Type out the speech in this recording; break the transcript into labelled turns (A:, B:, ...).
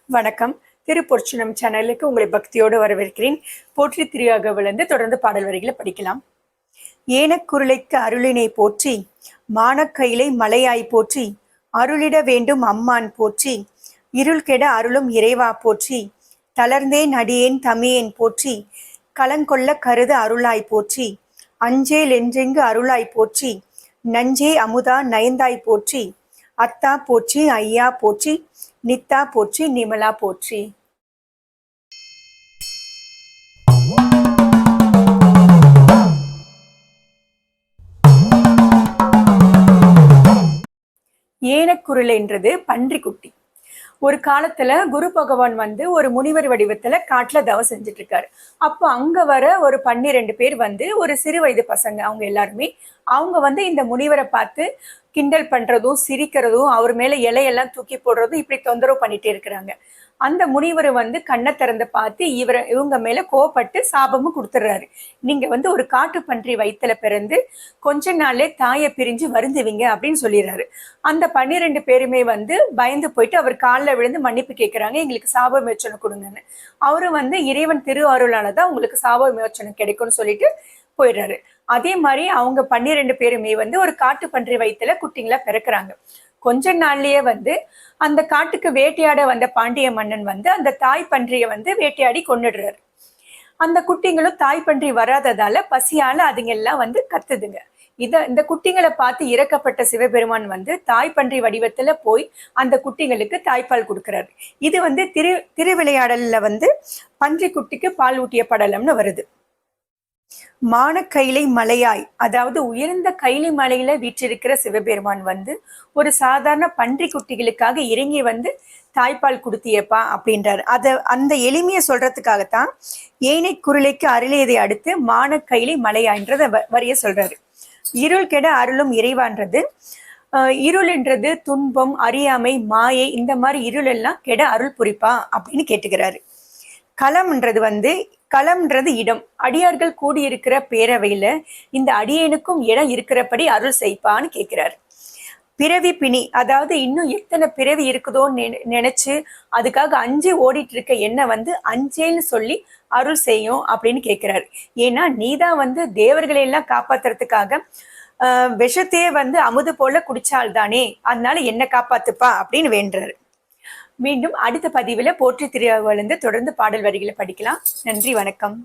A: வணக்கம். திருப்பொற்சினம் சேனலுக்கு உங்களை பக்தியோடு வரவேற்கிறேன். போற்றி திருவாகவிலிருந்து தொடர்ந்து பாடல் வரிகளை படிக்கலாம். ஏனக்குருளைக்கு அருளினை போற்றி, மானக்கயிலை மலையாய் போற்றி, அருளிட வேண்டும் அம்மான் போற்றி, இருள் கெட அருளும் இறைவா போற்றி, தளர்ந்தேன் அடியேன் தமியேன் போற்றி, களங்கொள்ள கருத அருளாய் போற்றி, அஞ்சேல் என்றெங்கு அருளாய் போற்றி, நஞ்சே அமுதா நயந்தாய் போற்றி, அத்தா போற்றி ஐயா போற்றி, நித்தா போற்றி நிமலா போற்றி. ஏனக்குருள் என்றது பன்றிக்குட்டி. ஒரு காலத்துல குரு பகவான் ஒரு முனிவர் வடிவத்துல காட்டுல தவம் செஞ்சுட்டு இருக்காரு. அப்போ அங்க வர ஒரு 12 பேர் ஒரு சிறு வயது பசங்க. அவங்க எல்லாருமே அவங்க இந்த முனிவரை பார்த்து கிண்டல் பண்றதும் சிரிக்கிறதும் அவர் மேல இலையெல்லாம் தூக்கி போடுறதும் இப்படி தொந்தரவு பண்ணிட்டே இருக்கிறாங்க. அந்த முனிவர் கண்ணை திறந்து பார்த்து இவங்க மேல கோவப்பட்டு சாபமும் கொடுத்துடுறாரு. நீங்க ஒரு காட்டு பன்றி வயிற்றுல பிறந்து கொஞ்ச நாளே தாயை பிரிஞ்சு வருந்துவீங்க அப்படின்னு சொல்லிடுறாரு. அந்த 12 பேருமே பயந்து போயிட்டு அவர் காலில் விழுந்து மன்னிப்பு கேட்கிறாங்க, எங்களுக்கு சாப விமோச்சனம் கொடுங்கன்னு. அவரும் இறைவன் திரு அருளாலதான் உங்களுக்கு சாப விமோச்சனம் கிடைக்கும்னு சொல்லிட்டு போயிடுறாரு. அதே மாதிரி அவங்க 12 பேருமே ஒரு காட்டு பன்றி வயிற்றுல குட்டிங்களா பிறக்கிறாங்க. கொஞ்ச நாள்லயே அந்த காட்டுக்கு வேட்டையாட வந்த பாண்டிய மன்னன் அந்த தாய் பன்றிய வேட்டையாடி கொன்னுடுறாரு. அந்த குட்டிங்களும் தாய் பன்றி வராததால பசியால அதுங்க எல்லாம் கத்துதுங்க. இந்த குட்டிங்களை பார்த்து இறக்கப்பட்ட சிவபெருமான் தாய் பன்றி வடிவத்துல போய் அந்த குட்டிங்களுக்கு தாய்ப்பால் கொடுக்கிறாரு. இது திருவிளையாடல்ல பன்றி குட்டிக்கு பால் ஊட்டிய படலம்னு வருது. மானக்கயிலை மலையாய், அதாவது உயர்ந்த கைலி மலையில வீற்றிருக்கிற சிவபெருமான் ஒரு சாதாரண பன்றி குட்டிகளுக்காக இறங்கி தாய்ப்பால் கொடுத்தியப்பா அப்படின்றாரு. அந்த எளிமையை சொல்றதுக்காகத்தான் ஏனை குருளைக்கு அருளியதை அடுத்து மானக்கயிலை மலையாய்ன்றத வரிய சொல்றாரு. இருள் கெட அருளும் இறைவான்றது, இருள்ன்றது துன்பம், அறியாமை, மாயை, இந்த மாதிரி இருள் எல்லாம் கெட அருள் புரிப்பா அப்படின்னு கேட்டுக்கிறாரு. களம்ன்றது இடம். அடியார்கள் கூடியிருக்கிற பேரவையில இந்த அடியேனுக்கும் இடம் இருக்கிறபடி அருள் செய்ப்பான்னு கேட்கிறாரு. பிறவி பிணி, அதாவது இன்னும் எத்தனை பிறவி இருக்குதோன்னு நினைச்சு அதுக்காக அஞ்சு ஓடிட்டு இருக்க என்ன அஞ்சேன்னு சொல்லி அருள் செய்யும் அப்படின்னு கேட்கிறாரு. ஏன்னா நீதான் தேவர்களை எல்லாம் காப்பாத்துறதுக்காக விஷத்தையே அமுது போல குடிச்சால்தானே, அதனால என்ன காப்பாத்துப்பா அப்படின்னு வேண்டுறாரு. மீண்டும் அடுத்த பதிவில் போற்றி திருவாகவிலிருந்து தொடர்ந்து பாடல் வரிகளை படிக்கலாம். நன்றி, வணக்கம்.